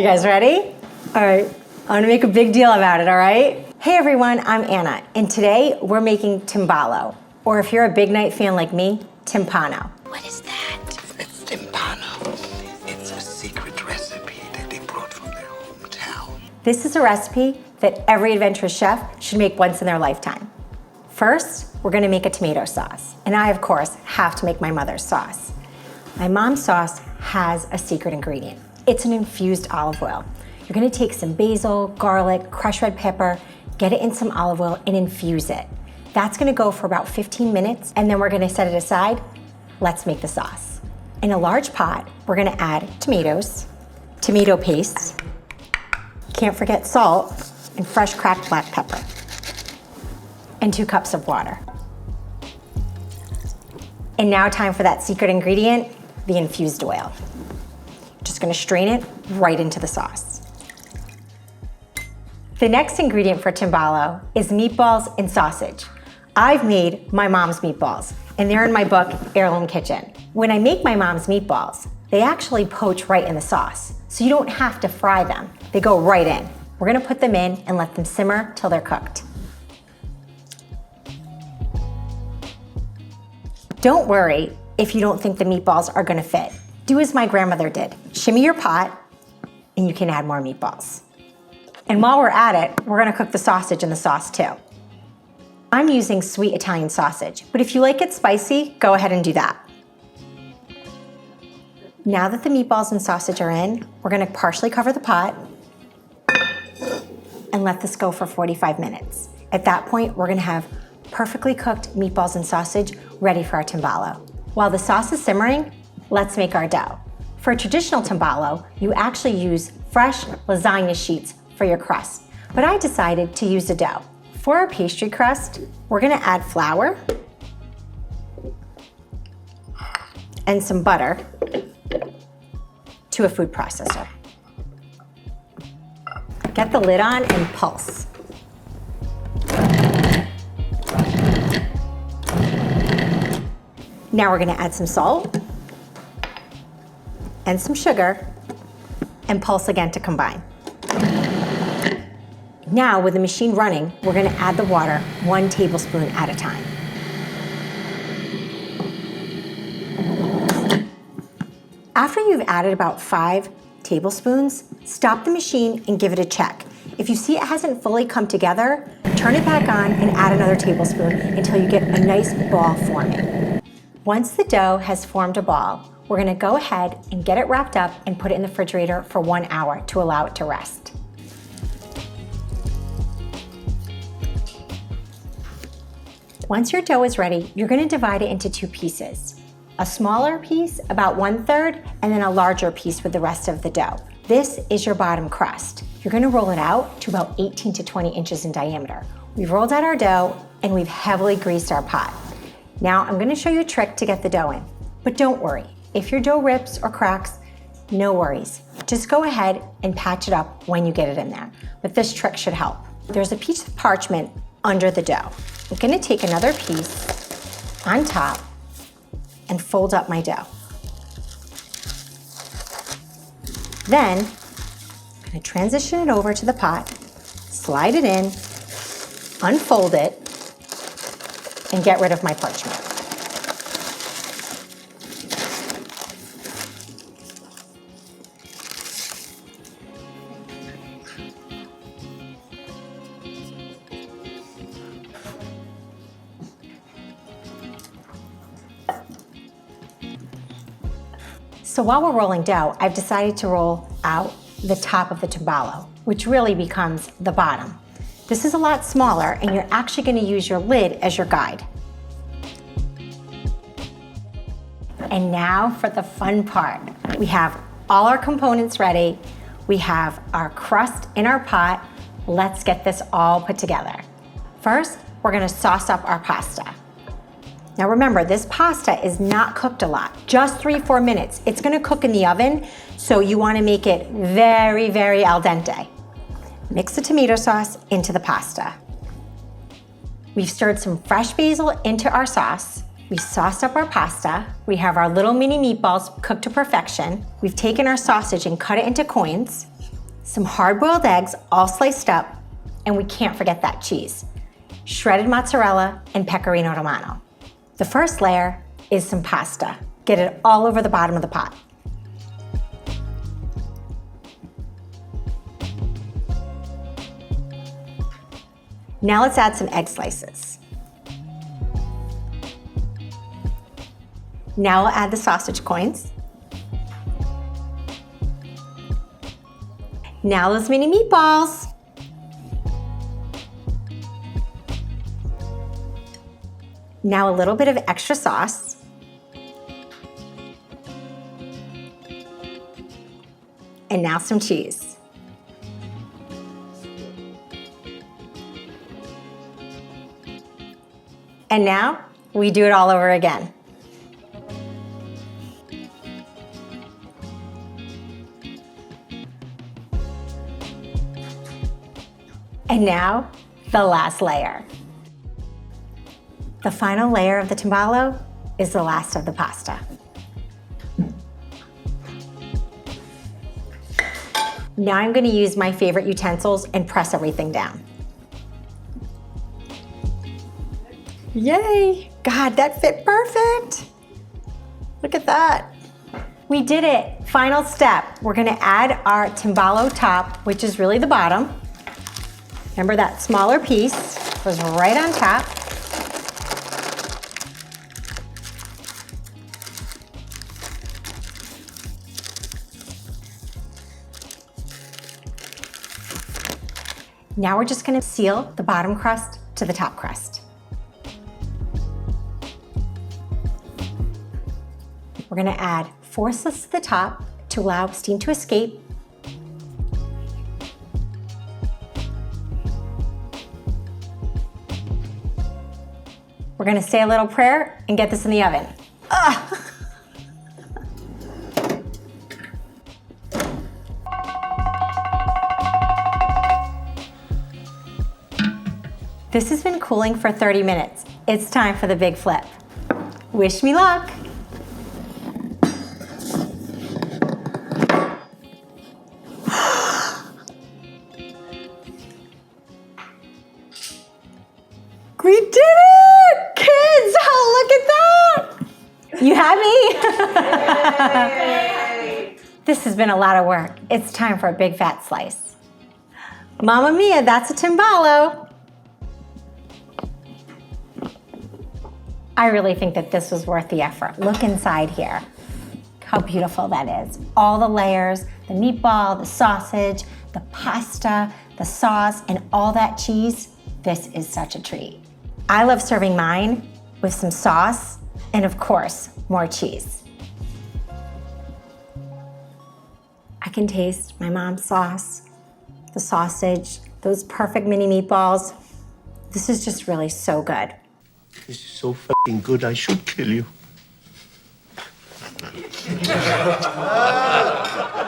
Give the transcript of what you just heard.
You guys ready? All right, I'm gonna make a big deal about it, all right? Hey everyone, I'm Anna, and today we're making Timballo, or if you're a Big Night fan like me, Timpano. What is that? It's Timpano. It's a secret recipe that they brought from their hometown. This is a recipe that every adventurous chef should make once in their lifetime. First, we're gonna make a tomato sauce, and I, of course, have to make my mother's sauce. My mom's sauce has a secret ingredient. It's an infused olive oil. You're gonna take some basil, garlic, crushed red pepper, get it in some olive oil and infuse it. That's gonna go for about 15 minutes and then we're gonna set it aside. Let's make the sauce. In a large pot, we're gonna add tomatoes, tomato paste, can't forget salt, and fresh cracked black pepper, and 2 cups of water. And now time for that secret ingredient, the infused oil. Just gonna strain it right into the sauce. The next ingredient for Timballo is meatballs and sausage. I've made my mom's meatballs, and they're in my book, Heirloom Kitchen. When I make my mom's meatballs, they actually poach right in the sauce, so you don't have to fry them. They go right in. We're gonna put them in and let them simmer till they're cooked. Don't worry if you don't think the meatballs are gonna fit. Do as my grandmother did. Shimmy your pot, and you can add more meatballs. And while we're at it, we're gonna cook the sausage in the sauce too. I'm using sweet Italian sausage, but if you like it spicy, go ahead and do that. Now that the meatballs and sausage are in, we're gonna partially cover the pot and let this go for 45 minutes. At that point, we're gonna have perfectly cooked meatballs and sausage ready for our Timballo. While the sauce is simmering, let's make our dough. For a traditional Timballo, you actually use fresh lasagna sheets for your crust, but I decided to use a dough. For our pastry crust, we're gonna add flour and some butter to a food processor. Get the lid on and pulse. Now we're gonna add some salt and some sugar and pulse again to combine. Now with the machine running, we're gonna add the water 1 tablespoon at a time. After you've added about 5 tablespoons, stop the machine and give it a check. If you see it hasn't fully come together, turn it back on and add another tablespoon until you get a nice ball forming. Once the dough has formed a ball, we're gonna go ahead and get it wrapped up and put it in the refrigerator for 1 hour to allow it to rest. Once your dough is ready, you're gonna divide it into 2 pieces. A smaller piece, about 1/3, and then a larger piece with the rest of the dough. This is your bottom crust. You're gonna roll it out to about 18 to 20 inches in diameter. We've rolled out our dough and we've heavily greased our pot. Now I'm gonna show you a trick to get the dough in, but don't worry. If your dough rips or cracks, no worries. Just go ahead and patch it up when you get it in there. But this trick should help. There's a piece of parchment under the dough. I'm gonna take another piece on top and fold up my dough. Then, I'm gonna transition it over to the pot, slide it in, unfold it, and get rid of my parchment. So while we're rolling dough, I've decided to roll out the top of the Timballo, which really becomes the bottom. This is a lot smaller and you're actually gonna use your lid as your guide. And now for the fun part. We have all our components ready. We have our crust in our pot. Let's get this all put together. First, we're gonna sauce up our pasta. Now remember, this pasta is not cooked a lot, just 3-4 minutes. It's gonna cook in the oven, so you wanna make it very, very al dente. Mix the tomato sauce into the pasta. We've stirred some fresh basil into our sauce. We sauced up our pasta. We have our little mini meatballs cooked to perfection. We've taken our sausage and cut it into coins. some hard-boiled eggs all sliced up, and we can't forget that cheese, shredded mozzarella and Pecorino Romano. The first layer is some pasta. Get it all over the bottom of the pot. Now let's add some egg slices. Now we'll add the sausage coins. Now those mini meatballs. Now a little bit of extra sauce. And now some cheese. And now we do it all over again. And now, the last layer. The final layer of the Timballo is the last of the pasta. Now I'm going to use my favorite utensils and press everything down. Yay! God, that fit perfect! Look at that. We did it. Final step. We're going to add our Timballo top, which is really the bottom. Remember that smaller piece was right on top. Now we're just gonna seal the bottom crust to the top crust. We're gonna add 4 slits to the top to allow steam to escape. We're gonna say a little prayer and get this in the oven. Ugh. This has been cooling for 30 minutes. It's time for the big flip. Wish me luck. We did it! Kids, oh, look at that! You happy? This has been a lot of work. It's time for a big fat slice. Mamma mia, that's a Timballo. I really think that this was worth the effort. Look inside here. How beautiful that is. All the layers, the meatball, the sausage, the pasta, the sauce, and all that cheese. This is such a treat. I love serving mine with some sauce and, of course, more cheese. I can taste my mom's sauce, the sausage, those perfect mini meatballs. This is just really so good. This is so fucking good, I should kill you.